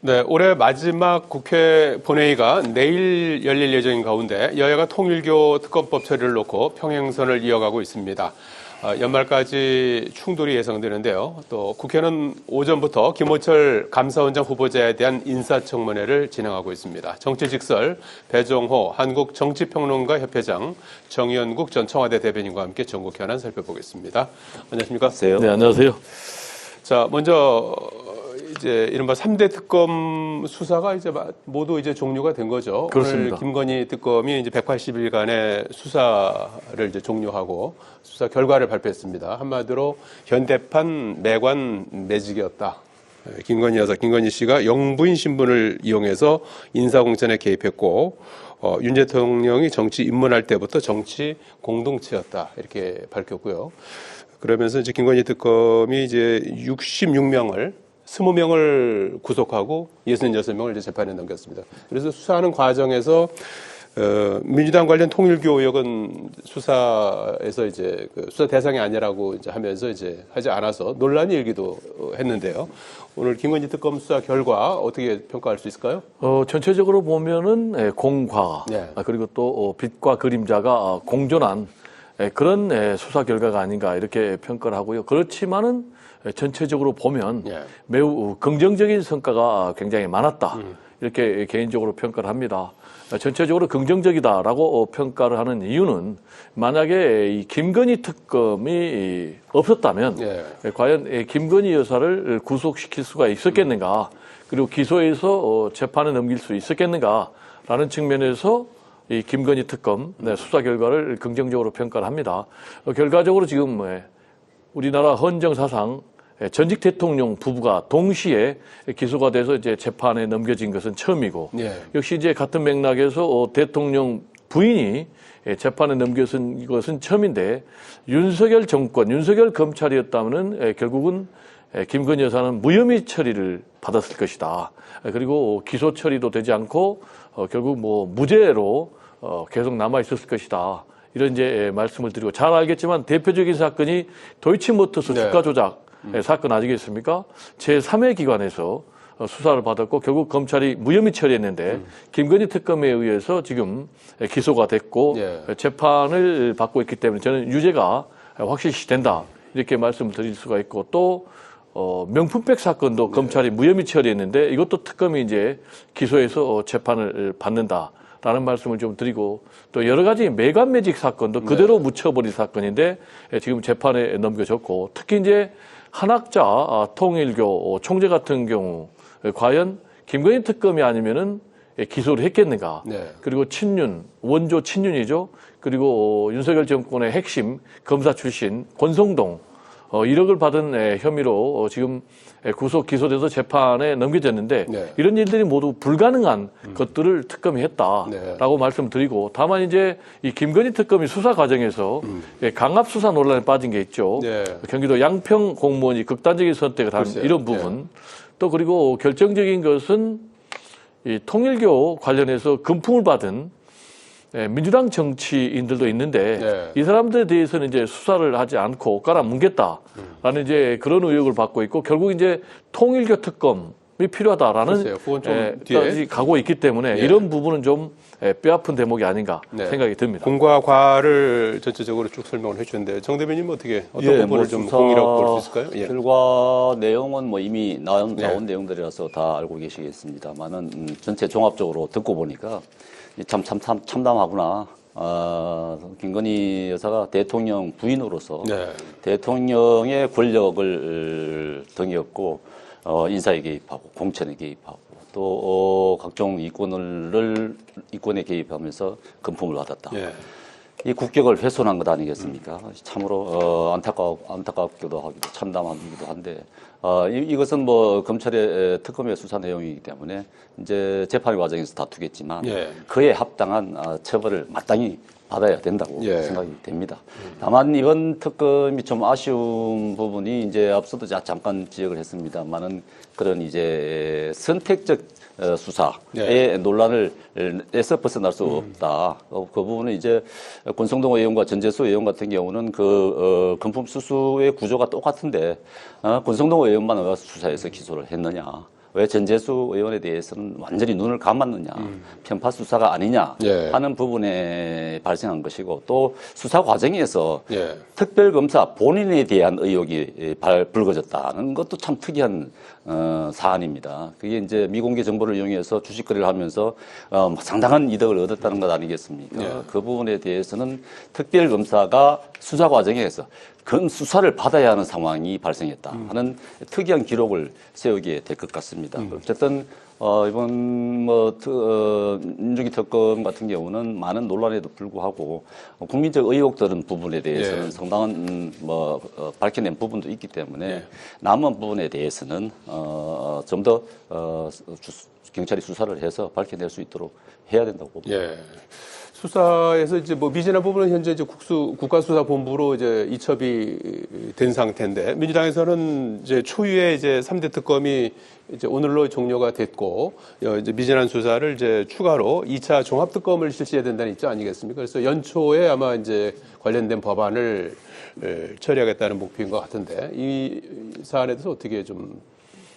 네, 올해 마지막 국회 본회의가 내일 열릴 예정인 가운데 여야가 통일교 특검법 처리를 놓고 평행선을 이어가고 있습니다. 연말까지 충돌이 예상되는데요. 또 국회는 오전부터 김호철 감사원장 후보자에 대한 인사청문회를 진행하고 있습니다. 정치직설 배종호 한국정치평론가 협회장, 정의연국 전 청와대 대변인과 함께 전국 현안 살펴보겠습니다. 안녕하십니까? 네, 안녕하세요. 자, 먼저 이제 이른바 3대 특검 수사가 이제 모두 이제 종료가 된 거죠. 그렇습니다. 오늘 김건희 특검이 이제 180일간의 수사를 이제 종료하고 수사 결과를 발표했습니다. 한마디로 현대판 매관 매직이었다. 김건희 여사, 김건희 씨가 영부인 신분을 이용해서 인사공천에 개입했고, 윤 대통령이 정치 입문할 때부터 정치 공동체였다. 이렇게 밝혔고요. 그러면서 이제 김건희 특검이 이제 66명을 20명을 구속하고 66명을 이제 재판에 넘겼습니다. 그래서 수사하는 과정에서 민주당 관련 통일교 의혹은 수사에서 이제 수사 대상이 아니라고 이제 하면서 이제 하지 않아서 논란이 일기도 했는데요. 오늘 김건희 특검 수사 결과 어떻게 평가할 수 있을까요? 전체적으로 보면은 공과 네. 그리고 또 빛과 그림자가 공존한 그런 수사 결과가 아닌가 이렇게 평가를 하고요. 그렇지만은 전체적으로 보면 매우 긍정적인 성과가 굉장히 많았다. 이렇게 개인적으로 평가를 합니다. 전체적으로 긍정적이다라고 평가를 하는 이유는 만약에 이 김건희 특검이 없었다면 과연 김건희 여사를 구속시킬 수가 있었겠는가, 그리고 기소해서 재판에 넘길 수 있었겠는가라는 측면에서 이 김건희 특검 수사 결과를 긍정적으로 평가를 합니다. 결과적으로 지금 우리나라 헌정사상 전직 대통령 부부가 동시에 기소가 돼서 이제 재판에 넘겨진 것은 처음이고, 역시 이제 같은 맥락에서 대통령 부인이 재판에 넘겨진 것은 처음인데, 윤석열 정권, 윤석열 검찰이었다면은 결국은 김건희 여사는 무혐의 처리를 받았을 것이다. 그리고 기소 처리도 되지 않고 결국 뭐 무죄로 계속 남아 있었을 것이다. 이런 이제 말씀을 드리고, 잘 알겠지만 대표적인 사건이 도이치모터스 주가 조작 사건 아니겠습니까? 제3의 기관에서 수사를 받았고 결국 검찰이 무혐의 처리했는데 김건희 특검에 의해서 지금 기소가 됐고 재판을 받고 있기 때문에 저는 유죄가 확실시 된다. 이렇게 말씀을 드릴 수가 있고, 또 명품백 사건도 검찰이 무혐의 처리했는데 이것도 특검이 이제 기소해서 재판을 받는다. 라는 말씀을 좀 드리고, 또 여러 가지 매관 매직 사건도 그대로 묻혀버린 사건인데 지금 재판에 넘겨졌고, 특히 이제 한학자 통일교 총재 같은 경우 과연 김건희 특검이 아니면은 기소를 했겠는가? 그리고 친윤, 원조 친윤이죠. 그리고 윤석열 정권의 핵심 검사 출신 권성동 1억을 받은 혐의로 지금 구속 기소돼서 재판에 넘겨졌는데 이런 일들이 모두 불가능한 것들을 특검이 했다라고 말씀드리고, 다만 이제 이 김건희 특검이 수사 과정에서 강압 수사 논란에 빠진 게 있죠. 경기도 양평 공무원이 극단적인 선택을 한 이런 부분, 또 그리고 결정적인 것은 이 통일교 관련해서 금품을 받은 민주당 정치인들도 있는데 이 사람들에 대해서는 이제 수사를 하지 않고 깔아뭉갰다라는 이제 그런 의혹을 받고 있고, 결국 이제 통일교 특검이 필요하다라는 까지 가고 있기 때문에 이런 부분은 좀 뼈아픈 대목이 아닌가 생각이 듭니다. 공과 과를 전체적으로 쭉 설명을 해주셨는데, 정 대변인 어떤 부분을 좀 공이라고 볼 수 있을까요? 결과 내용은 뭐 이미 나온 내용들이라서 다 알고 계시겠습니다만은 전체 종합적으로 듣고 보니까 참 참담하구나. 김건희 여사가 대통령 부인으로서 대통령의 권력을 등였고 인사에 개입하고 공천에 개입하고 또 각종 이권에 개입하면서 금품을 받았다. 이 국격을 훼손한 것 아니겠습니까? 참으로 안타깝기도 하고 참담하기도 한데, 이것은 뭐 검찰의 특검의 수사 내용이기 때문에 이제 재판 과정에서 다투겠지만 그에 합당한 처벌을 마땅히 받아야 된다고 생각이 됩니다. 다만 이번 특검이 좀 아쉬운 부분이 이제 앞서도 잠깐 지적을 했습니다만은 그런 이제 선택적 수사의 논란을 에서 벗어날 수 없다. 그 부분은 이제 권성동 의원과 전재수 의원 같은 경우는 그 금품 수수의 구조가 똑같은데 권성동 의원만 수사해서 기소를 했느냐. 왜 전재수 의원에 대해서는 완전히 눈을 감았느냐, 편파 수사가 아니냐 예. 하는 부분에 발생한 것이고 또 수사 과정에서 예. 특별검사 본인에 대한 의혹이 불거졌다는 것도 참 특이한 사안입니다. 그게 이제 미공개 정보를 이용해서 주식 거래를 하면서 상당한 이득을 얻었다는 것 아니겠습니까? 예. 그 부분에 대해서는 특별검사가 수사 과정에서 수사를 받아야 하는 상황이 발생했다 하는 특이한 기록을 세우게 될 것 같습니다. 어쨌든 이번 민주기 특검 같은 경우는 많은 논란에도 불구하고 국민적 의혹들은 부분에 대해서는 예. 상당한 밝혀낸 부분도 있기 때문에 예. 남은 부분에 대해서는 좀 더 경찰이 수사를 해서 밝혀낼 수 있도록 해야 된다고 봅니다. 예. 수사에서 이제 뭐 미진한 부분은 현재 이제 국가수사본부로 이제 이첩이 된 상태인데 민주당에서는 이제 초유의 이제 3대 특검이 이제 오늘로 종료가 됐고 이제 미진한 수사를 이제 추가로 2차 종합특검을 실시해야 된다는 입장 아니겠습니까? 그래서 연초에 아마 이제 관련된 법안을 처리하겠다는 목표인 것 같은데 이 사안에 대해서 어떻게 좀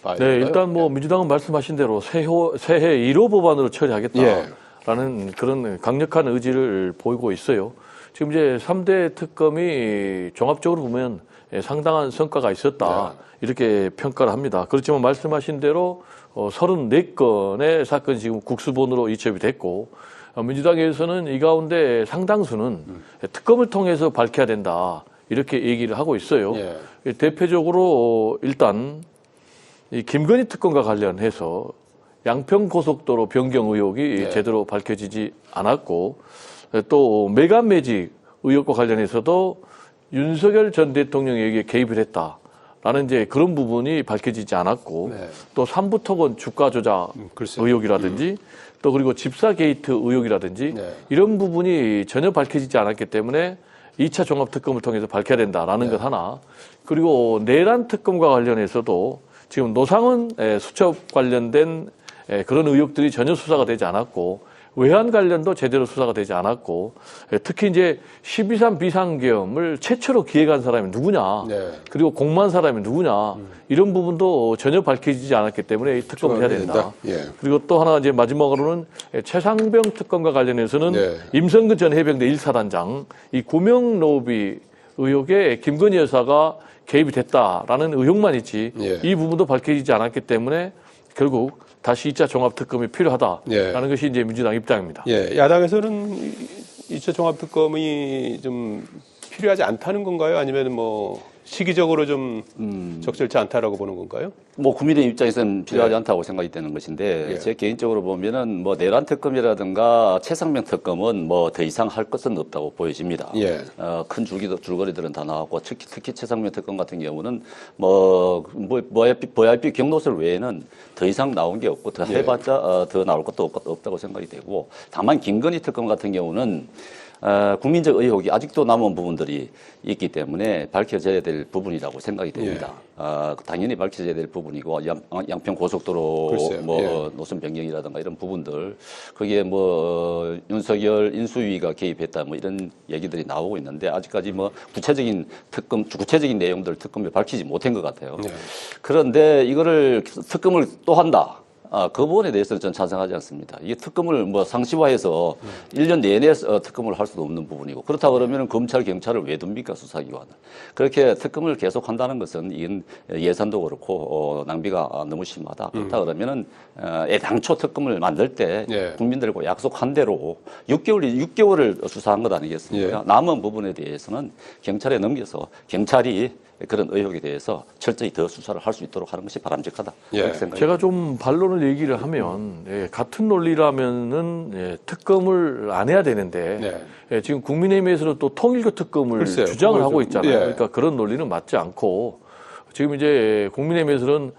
봐야 될까요? 네, 일단 뭐 민주당은 말씀하신 대로 새해 1호 법안으로 처리하겠다. 예. 라는 그런 강력한 의지를 보이고 있어요. 지금 이제 3대 특검이 종합적으로 보면 상당한 성과가 있었다. 이렇게 평가를 합니다. 그렇지만 말씀하신 대로 34건의 사건이 지금 국수본으로 이첩이 됐고 민주당에서는 이 가운데 상당수는 특검을 통해서 밝혀야 된다. 이렇게 얘기를 하고 있어요. 예. 대표적으로 일단 이 김건희 특검과 관련해서 양평고속도로 변경 의혹이 제대로 밝혀지지 않았고 또 매간 매직 의혹과 관련해서도 윤석열 전 대통령에게 개입을 했다라는 이제 그런 부분이 밝혀지지 않았고 또 삼부토건 주가 조작 의혹이라든지 또 그리고 집사 게이트 의혹이라든지 이런 부분이 전혀 밝혀지지 않았기 때문에 2차 종합특검을 통해서 밝혀야 된다라는 것 하나 그리고 내란 특검과 관련해서도 지금 노상원 수첩 관련된 그런 의혹들이 전혀 수사가 되지 않았고 외환 관련도 제대로 수사가 되지 않았고 특히 이제 12.3 비상계엄을 최초로 기획한 사람이 누구냐 그리고 공모한 사람이 누구냐 이런 부분도 전혀 밝혀지지 않았기 때문에 특검을 해야 된다. 그리고 또 하나 이제 마지막으로는 최상병 특검과 관련해서는 임성근 전 해병대 1사단장 이 구명 로비 의혹에 김건희 여사가 개입이 됐다라는 의혹만 있지 이 부분도 밝혀지지 않았기 때문에 결국 다시 2차 종합특검이 필요하다라는 것이 이제 민주당 입장입니다. 예, 야당에서는 2차 종합특검이 좀 필요하지 않다는 건가요? 아니면 뭐 시기적으로 좀 적절치 않다라고 보는 건가요? 뭐 국민의 입장에서는 필요하지 않다고 생각이 되는 것인데 제 개인적으로 보면은 뭐 내란 특검이라든가 최상병 특검은 뭐 더 이상 할 것은 없다고 보여집니다. 큰 줄거리들은 다 나왔고 특히 최상병 특검 같은 경우는 뭐 VIP 경로설 외에는 더 이상 나온 게 없고 더 해봤자 더 나올 것도 없다고 생각이 되고 다만 김건희 특검 같은 경우는 국민적 의혹이 아직도 남은 부분들이 있기 때문에 밝혀져야 될 부분이라고 생각이 됩니다. 당연히 밝혀져야 될 부분이고 양평 고속도로 노선 변경이라든가 이런 부분들 거기에 뭐 윤석열 인수위가 개입했다 뭐 이런 얘기들이 나오고 있는데 아직까지 뭐 구체적인 내용들 특검에 밝히지 못한 것 같아요. 그런데 이거를 특검을 또 한다. 그 부분에 대해서는 저는 찬성하지 않습니다. 이게 특검을 뭐 상시화해서 1년 내내 특검을 할 수도 없는 부분이고 그렇다 그러면 검찰, 경찰을 왜 둡니까 수사기관을. 그렇게 특검을 계속 한다는 것은 이건 예산도 그렇고 낭비가 너무 심하다. 그렇다 그러면은 애당초 특검을 만들 때 국민들과 약속한 대로 6개월을 수사한 것 아니겠습니까? 남은 부분에 대해서는 경찰에 넘겨서 경찰이 그런 의혹에 대해서 철저히 더 수사를 할 수 있도록 하는 것이 바람직하다. 그렇게 생각합니다. 제가 좀 반론을 얘기를 하면 같은 논리라면은 특검을 안 해야 되는데 지금 국민의힘에서는 또 통일교 특검을 주장을 하고 있잖아요. 그러니까 그런 논리는 맞지 않고 지금 이제 국민의힘에서는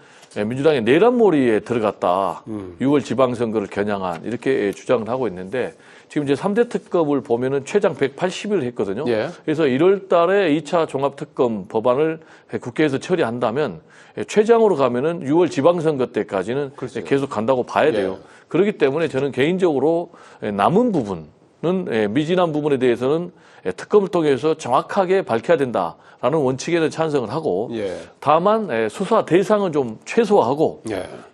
민주당의 내란몰이에 들어갔다. 6월 지방선거를 겨냥한 이렇게 주장을 하고 있는데 지금 이제 3대 특검을 보면은 최장 180일 했거든요. 그래서 1월 달에 2차 종합특검 법안을 국회에서 처리한다면 최장으로 가면은 6월 지방선거 때까지는 계속 간다고 봐야 돼요. 그렇기 때문에 저는 개인적으로 남은 부분 미진한 부분에 대해서는 특검을 통해서 정확하게 밝혀야 된다라는 원칙에는 찬성을 하고 다만 수사 대상은 좀 최소화하고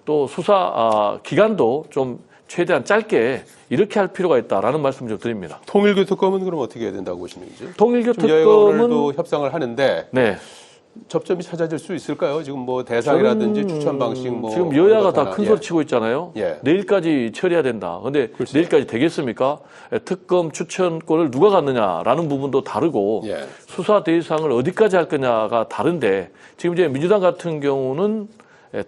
또 수사 기간도 좀 최대한 짧게 이렇게 할 필요가 있다라는 말씀 좀 드립니다. 통일교 특검은 그럼 어떻게 해야 된다고 보시는지? 통일교 특검은 협상을 하는데 네. 접점이 찾아질 수 있을까요? 지금 뭐 대상이라든지 추천 방식 뭐 지금 여야가 다 큰 소리 치고 있잖아요. 예. 내일까지 처리해야 된다. 근데 글쎄요. 내일까지 되겠습니까? 특검 추천권을 누가 갖느냐라는 부분도 다르고 수사 대상을 어디까지 할 거냐가 다른데 지금 이제 민주당 같은 경우는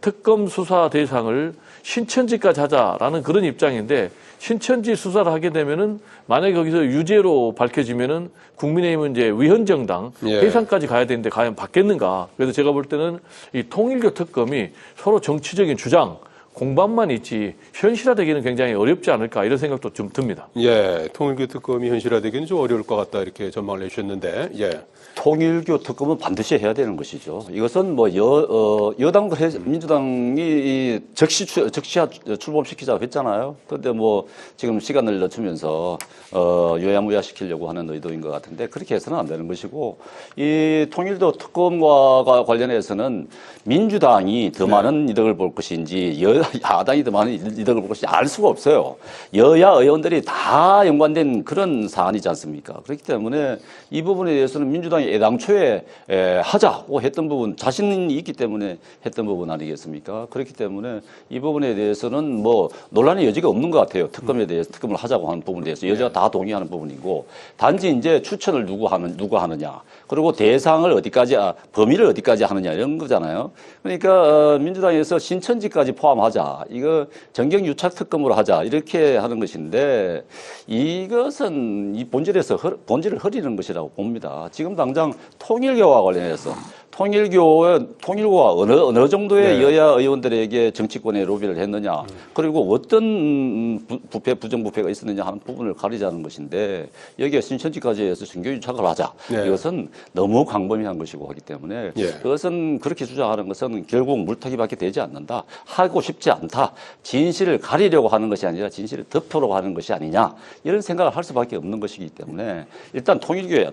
특검 수사 대상을 신천지까지 하자라는 그런 입장인데 신천지 수사를 하게 되면은 만약에 거기서 유죄로 밝혀지면은 국민의힘은 이제 위헌정당 해산까지 가야 되는데 과연 받겠는가? 그래서 제가 볼 때는 이 통일교 특검이 서로 정치적인 주장 공방만 있지 현실화되기는 굉장히 어렵지 않을까 이런 생각도 좀 듭니다. 예, 통일교 특검이 현실화되기는 좀 어려울 것 같다 이렇게 전망을 해주셨는데 통일교 특검은 반드시 해야 되는 것이죠. 이것은 뭐 여당 민주당이 즉시 출범시키자고 했잖아요. 그런데 뭐 지금 시간을 늦추면서 요야무야 시키려고 하는 의도인 것 같은데 그렇게 해서는 안 되는 것이고 이 통일교 특검과 관련해서는 민주당이 더 많은 이득을 볼 것인지 야당이 더 많은 이득을 볼 것인지 알 수가 없어요. 여야 의원들이 다 연관된 그런 사안이지 않습니까? 그렇기 때문에 이 부분에 대해서는 민주당이 애당초에 하자고 했던 부분 자신이 있기 때문에 했던 부분 아니겠습니까? 그렇기 때문에 이 부분에 대해서는 뭐 논란의 여지가 없는 것 같아요. 특검에 대해서 특검을 하자고 하는 부분에 대해서 여자가 다 동의하는 부분이고 단지 이제 추천을 누가 하느냐 그리고 대상을 어디까지 범위를 어디까지 하느냐 이런 거잖아요. 그러니까 민주당에서 신천지까지 포함하자 이거 정경유착 특검으로 하자 이렇게 하는 것인데 이것은 이 본질을 흐리는 것이라고 봅니다. 지금 당장 통일교와 관련해서 통일교가 어느 정도의 여야 의원들에게 정치권에 로비를 했느냐, 그리고 어떤 부정부패가 있었느냐 하는 부분을 가리자는 것인데 여기에 신천지까지 해서 정경유착을 하자. 이것은 너무 광범위한 것이고 하기 때문에 그것은 그렇게 주장하는 것은 결국 물타기밖에 되지 않는다. 하고 싶지 않다. 진실을 가리려고 하는 것이 아니라 진실을 덮으려고 하는 것이 아니냐. 이런 생각을 할 수밖에 없는 것이기 때문에 일단 통일교회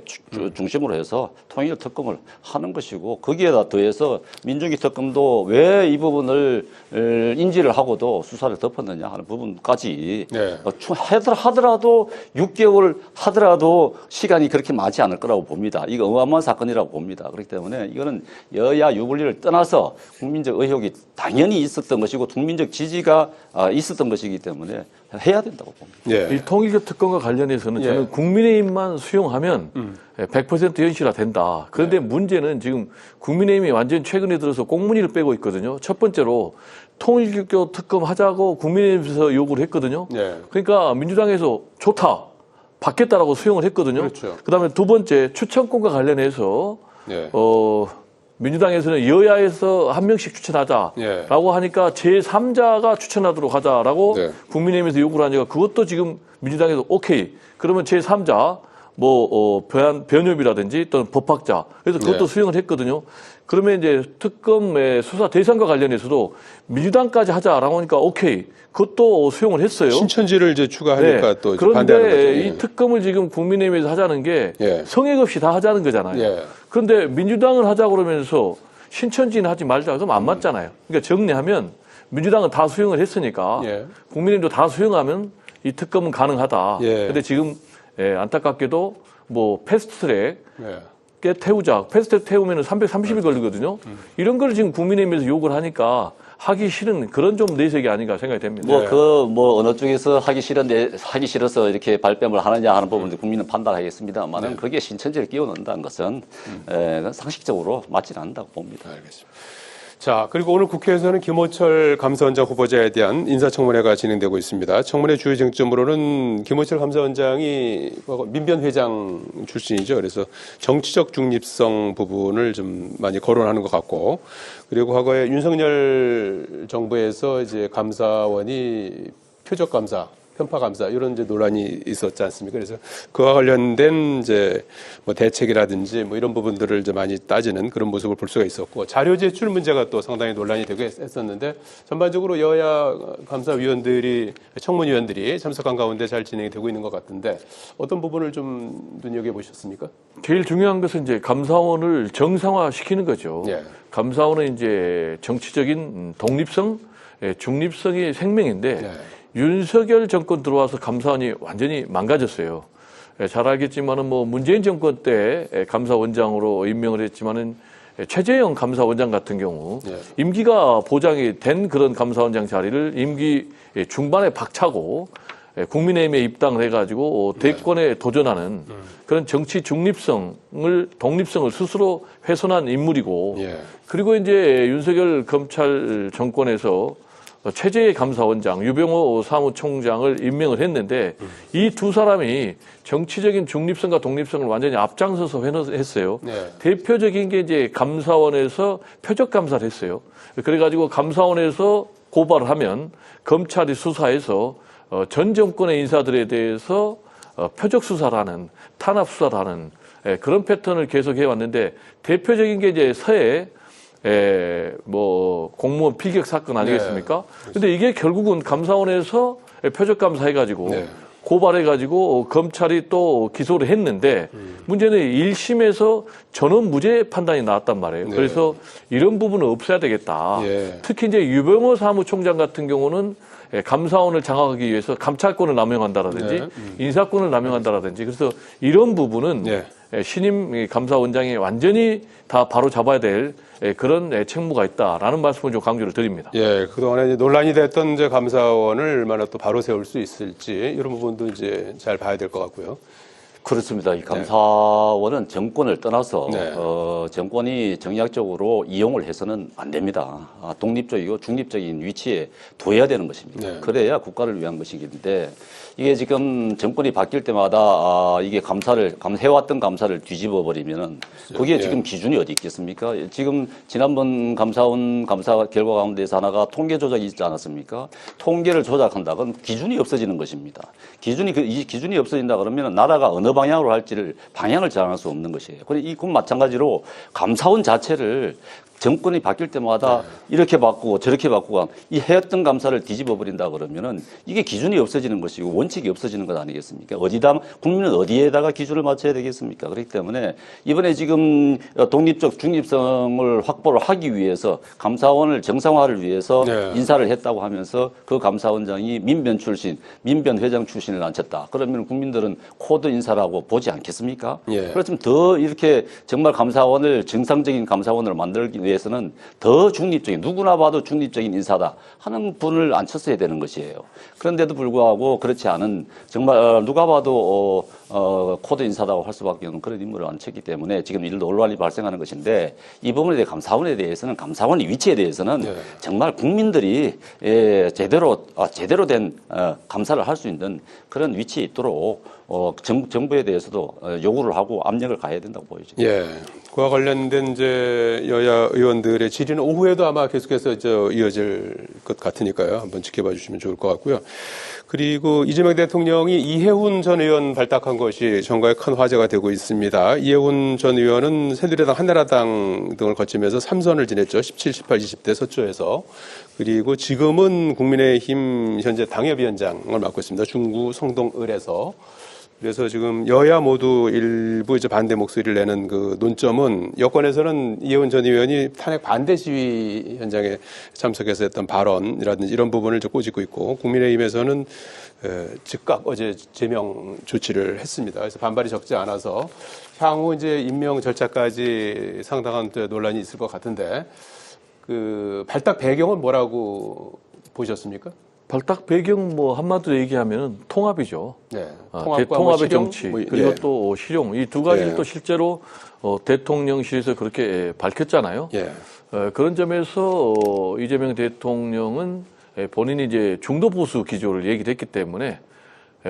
중심으로 해서 통일 특검을 하는 것이고 거기에다 더해서 민주주의 특검도 왜 이 부분을 인지를 하고도 수사를 덮었느냐 하는 부분까지 하더라도 6개월 하더라도 시간이 그렇게 많지 않을 거라고 봅니다. 이거 어마어마한 사건이라고 봅니다. 그렇기 때문에 이거는 여야 유불리를 떠나서 국민적 의혹이 당연히 있었던 것이고 국민적 지지가 있었던 것이기 때문에 해야 된다고 봅니다. 이 통일교 특검과 관련해서는 저는 국민의힘만 수용하면 100% 현실화된다. 그런데 문제는 지금 국민의힘이 완전 최근에 들어서 꽁무니를 빼고 있거든요. 첫 번째로 통일교 특검 하자고 국민의힘에서 요구를 했거든요. 그러니까 민주당에서 좋다. 받겠다라고 수용을 했거든요. 그다음에 두 번째 추천권과 관련해서 민주당에서는 여야에서 한 명씩 추천하자라고 하니까 제3자가 추천하도록 하자라고 국민의힘에서 요구를 하니까 그것도 지금 민주당에서 오케이. 그러면 제3자 변협이라든지 또는 법학자 그래서 그것도 수용을 했거든요. 그러면 이제 특검의 수사 대상과 관련해서도 민주당까지 하자라고 하니까 오케이. 그것도 수용을 했어요. 신천지를 이제 추가하니까 또 반대하는 거죠. 그런데 이 특검을 지금 국민의힘에서 하자는 게 성액 없이 다 하자는 거잖아요. 그런데 민주당을 하자 그러면서 신천지는 하지 말자 그러면 안 맞잖아요. 그러니까 정리하면 민주당은 다 수용을 했으니까 국민의힘도 다 수용하면 이 특검은 가능하다. 그런데 지금 안타깝게도 뭐 패스트트랙 태우자. 패스트트랙 태우면 330일 걸리거든요. 이런 걸 지금 국민의힘에서 요구를 하니까 하기 싫은 그런 좀 내색이 아닌가 생각이 됩니다. 어느 쪽에서 하기 싫어서 이렇게 발뺌을 하느냐 하는 부분도 국민은 판단하겠습니다만은 그게 신천지를 끼워넣는다는 것은 상식적으로 맞지는 않는다고 봅니다. 알겠습니다. 자, 그리고 오늘 국회에서는 김호철 감사원장 후보자에 대한 인사청문회가 진행되고 있습니다. 청문회 주요 쟁점으로는 김호철 감사원장이 민변회장 출신이죠. 그래서 정치적 중립성 부분을 좀 많이 거론하는 것 같고, 그리고 과거에 윤석열 정부에서 이제 감사원이 표적 감사 편파 감사 이런 이제 논란이 있었지 않습니까? 그래서 그와 관련된 이제 뭐 대책이라든지 뭐 이런 부분들을 이제 많이 따지는 그런 모습을 볼 수가 있었고 자료 제출 문제가 또 상당히 논란이 되고 했었는데 전반적으로 여야 감사위원들이 청문위원들이 참석한 가운데 잘 진행이 되고 있는 것 같은데 어떤 부분을 좀 눈여겨 보셨습니까? 제일 중요한 것은 이제 감사원을 정상화시키는 거죠. 예. 감사원은 이제 정치적인 독립성, 중립성이 생명인데 네. 윤석열 정권 들어와서 감사원이 완전히 망가졌어요. 잘 알겠지만은 뭐 문재인 정권 때 감사원장으로 임명을 했지만은 최재형 감사원장 같은 경우 네. 임기가 보장이 된 그런 감사원장 자리를 임기 중반에 박차고 국민의힘에 입당을 해가지고 대권에 도전하는 그런 정치 중립성을 독립성을 스스로 훼손한 인물이고 예. 그리고 이제 윤석열 검찰 정권에서 최재해 감사원장, 유병호 사무총장을 임명을 했는데 이 두 사람이 정치적인 중립성과 독립성을 완전히 앞장서서 했어요. 네. 대표적인 게 이제 감사원에서 표적 감사를 했어요. 그래가지고 감사원에서 고발을 하면 검찰이 수사해서 전 정권의 인사들에 대해서 표적 수사를 하는, 탄압 수사를 하는 그런 패턴을 계속해 왔는데 대표적인 게 이제 서해 뭐 공무원 필격 사건 아니겠습니까? 근데 이게 결국은 감사원에서 표적 감사해가지고 네. 고발해가지고 검찰이 또 기소를 했는데 문제는 1심에서 전원 무죄 판단이 나왔단 말이에요. 네. 그래서 이런 부분은 없애야 되겠다. 예. 특히 이제 유병호 사무총장 같은 경우는 감사원을 장악하기 위해서 감찰권을 남용한다라든지 네. 인사권을 남용한다라든지 그래서 이런 부분은 네. 신임 감사원장이 완전히 다 바로 잡아야 될 그런 책무가 있다라는 말씀을 좀 강조를 드립니다. 예, 그동안에 이제 논란이 됐던 이제 감사원을 얼마나 또 바로 세울 수 있을지 이런 부분도 이제 잘 봐야 될 것 같고요. 그렇습니다. 이 감사원은 정권을 떠나서 네. 정권이 정략적으로 이용을 해서는 안 됩니다. 독립적이고 중립적인 위치에 둬야 되는 것입니다. 네. 그래야 국가를 위한 것이긴데 이게 지금 정권이 바뀔 때마다 이게 해왔던 감사를 뒤집어 버리면은 그게 지금 기준이 어디 있겠습니까? 지금 지난번 감사원 감사 결과 가운데서 하나가 통계 조작이 있지 않았습니까? 통계를 조작한다. 그건 기준이 없어지는 것입니다. 이 기준이 없어진다 그러면 나라가 어느 방향으로 할지를 방향을 정할 수 없는 것이에요. 그리고 이건 마찬가지로 감사원 자체를 정권이 바뀔 때마다 이렇게 바꾸고 저렇게 바꾸고 이 해왔던 감사를 뒤집어 버린다 그러면은 이게 기준이 없어지는 것이고 원칙이 없어지는 것 아니겠습니까? 국민은 어디에다가 기준을 맞춰야 되겠습니까? 그렇기 때문에 이번에 지금 독립적 중립성을 확보를 하기 위해서 감사원을 정상화를 위해서 네. 인사를 했다고 하면서 그 감사원장이 민변 회장 출신을 앉혔다. 그러면 국민들은 코드 인사라고 보지 않겠습니까? 예. 그렇지만 더 이렇게 정말 정상적인 감사원을 만들기 위해서는 더 중립적인, 누구나 봐도 중립적인 인사다 하는 분을 앉혔어야 되는 것이에요. 그런데도 불구하고 그렇지 않은 정말 누가 봐도 코드 인사다고 할 수밖에 없는 그런 인물을 앉혔기 때문에 지금 이런 논란이 발생하는 것인데 이 부분에 대해 감사원의 위치에 대해서는 정말 국민들이 제대로 된 감사를 할 수 있는 그런 위치에 있도록 정부에 대해서도 요구를 하고 압력을 가해야 된다고 보여집니다. 예. 그와 관련된 이제 여야 의원들의 질의는 오후에도 아마 계속해서 이어질 것 같으니까요. 한번 지켜봐 주시면 좋을 것 같고요. 그리고 이재명 대통령이 이해훈 전 의원 발탁한 것이 정가에 큰 화제가 되고 있습니다. 이해훈 전 의원은 새누리당, 한나라당 등을 거치면서 3선을 지냈죠. 17, 18, 20대 서초에서. 그리고 지금은 국민의힘 현재 당협위원장을 맡고 있습니다. 중구 성동을에서. 그래서 지금 여야 모두 일부 이제 반대 목소리를 내는 그 논점은 여권에서는 이해훈 전 의원이 탄핵 반대 시위 현장에 참석해서 했던 발언이라든지 이런 부분을 이제 꼬집고 있고 국민의힘에서는 즉각 어제 제명 조치를 했습니다. 그래서 반발이 적지 않아서 향후 이제 임명 절차까지 상당한 논란이 있을 것 같은데 그 발탁 배경은 뭐라고 보셨습니까? 발탁 배경 뭐 한마디로 얘기하면 통합이죠. 네. 대통합의 정치 그리고 예. 또 실용 이 두 가지를 예. 또 실제로 대통령실에서 그렇게 밝혔잖아요. 예. 그런 점에서 이재명 대통령은 본인이 이제 중도 보수 기조를 얘기를 했기 때문에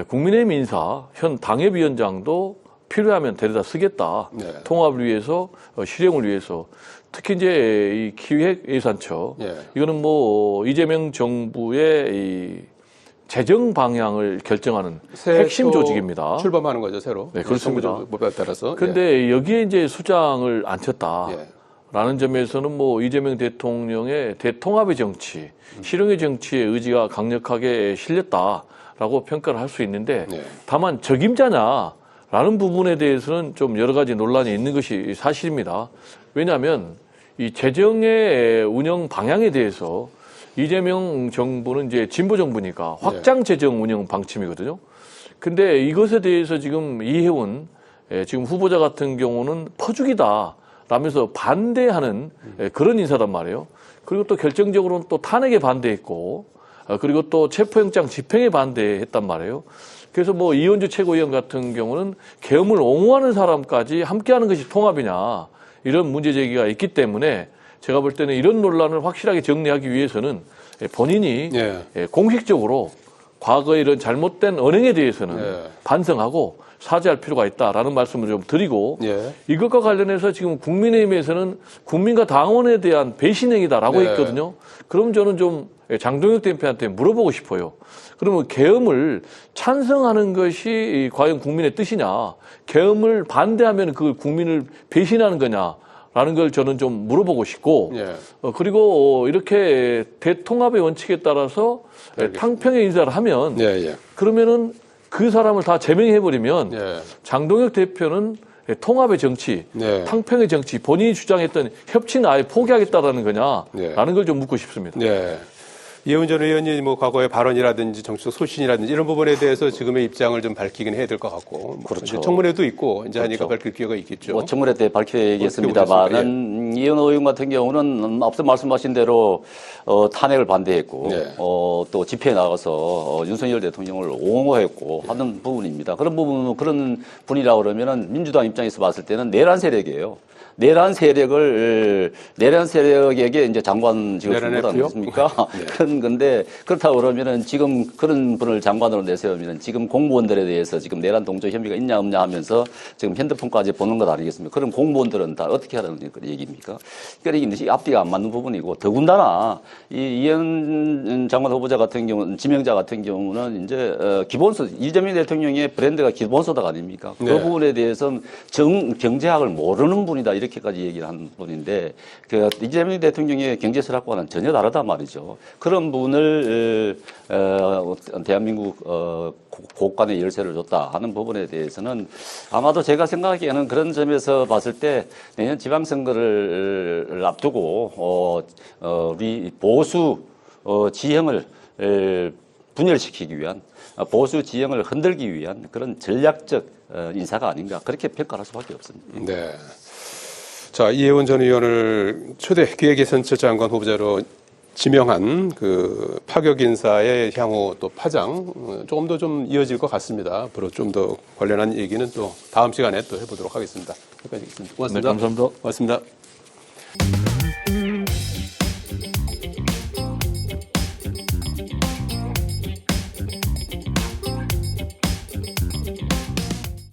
국민의힘 인사 현 당협위원장도 필요하면 데려다 쓰겠다. 네. 통합을 위해서 실용을 위해서 특히 이제 이 기획예산처 예. 이거는 뭐 이재명 정부의 이 재정 방향을 결정하는 새 핵심 또 조직입니다. 출범하는 거죠, 새로. 네, 그렇습니다. 정부에 따라서. 근데 여기에 이제 수장을 앉혔다. 예. 라는 점에서는 뭐 이재명 대통령의 대통합의 정치, 실용의 정치의 의지가 강력하게 실렸다라고 평가를 할 수 있는데 네. 다만 적임자냐라는 부분에 대해서는 좀 여러 가지 논란이 있는 것이 사실입니다. 왜냐하면 이 재정의 운영 방향에 대해서 이재명 정부는 이제 진보 정부니까 확장 재정 운영 방침이거든요. 근데 이것에 대해서 지금 이해운 지금 후보자 같은 경우는 퍼주기다 라면서 반대하는 그런 인사단 말이에요. 그리고 또 결정적으로는 또 탄핵에 반대했고 그리고 또 체포영장 집행에 반대했단 말이에요. 그래서 뭐 이현주 최고위원 같은 경우는 계엄을 옹호하는 사람까지 함께하는 것이 통합이냐 이런 문제 제기가 있기 때문에 제가 볼 때는 이런 논란을 확실하게 정리하기 위해서는 본인이 공식적으로 과거의 이런 잘못된 언행에 대해서는 반성하고 사죄할 필요가 있다라는 말씀을 좀 드리고 이것과 관련해서 지금 국민의힘에서는 국민과 당원에 대한 배신행위다라고 했거든요. 그럼 저는 좀 장동혁 대표한테 물어보고 싶어요. 그러면 계엄을 찬성하는 것이 과연 국민의 뜻이냐, 계엄을 반대하면 그 국민을 배신하는 거냐 라는 걸 저는 좀 물어보고 싶고 그리고 이렇게 대통합의 원칙에 따라서 탕평의 인사를 하면 그러면은 그 사람을 다 제명해버리면 장동혁 대표는 통합의 정치, 탕평의 정치, 본인이 주장했던 협치는 아예 포기하겠다라는 거냐라는 걸 좀 묻고 싶습니다. 이해운 전 의원이 뭐 과거의 발언이라든지 정치적 소신이라든지 이런 부분에 대해서 지금의 입장을 좀 밝히긴 해야 될 것 같고. 그렇죠. 청문회도 있고 이제 하니까 밝힐 기회가 있겠죠. 뭐 청문회 때 밝혀야겠습니다만은 이현 의원 같은 경우는 앞서 말씀하신 대로 탄핵을 반대했고 또 집회에 나가서 윤석열 대통령을 옹호했고 하는 부분입니다. 그런 부분은 그런 분이라 그러면은 민주당 입장에서 봤을 때는 내란 세력이에요. 내란 세력에게 이제 장관 지금 준 것 아니겠습니까? 그런 건데 그렇다고 그러면은 지금 그런 분을 장관으로 내세우면은 지금 공무원들에 대해서 지금 내란 동조 혐의가 있냐 없냐 하면서 지금 핸드폰까지 보는 것 아니겠습니까? 그럼 공무원들은 다 어떻게 하라는 얘기입니까? 그러니까 이게 앞뒤가 안 맞는 부분이고 더군다나 이현 장관 후보자 같은 경우는 지명자 같은 경우는 이제 기본소 이재명 대통령의 브랜드가 기본소득 아닙니까? 그 부분에 대해서는 경제학을 모르는 분이다. 이렇게까지 얘기를 하는 분인데 그 이재명 대통령의 경제 철학과는 전혀 다르단 말이죠. 그런 분을 대한민국 고관의 열쇠를 줬다 하는 부분에 대해서는 아마도 제가 생각하기에는 그런 점에서 봤을 때 내년 지방선거를 앞두고 우리 보수 지형을 분열시키기 위한 보수 지형을 흔들기 위한 그런 전략적 인사가 아닌가 그렇게 평가할 수밖에 없습니다. 자, 이해운 전 의원을 초대 기획예산처 장관 후보자로 지명한 그 파격 인사의 향후 또 파장 조금 더 좀 이어질 것 같습니다. 앞으로 좀 더 관련한 얘기는 또 다음 시간에 또 해보도록 하겠습니다. 여기까지 있습니다. 고맙습니다. 네, 감사합니다. 고맙습니다.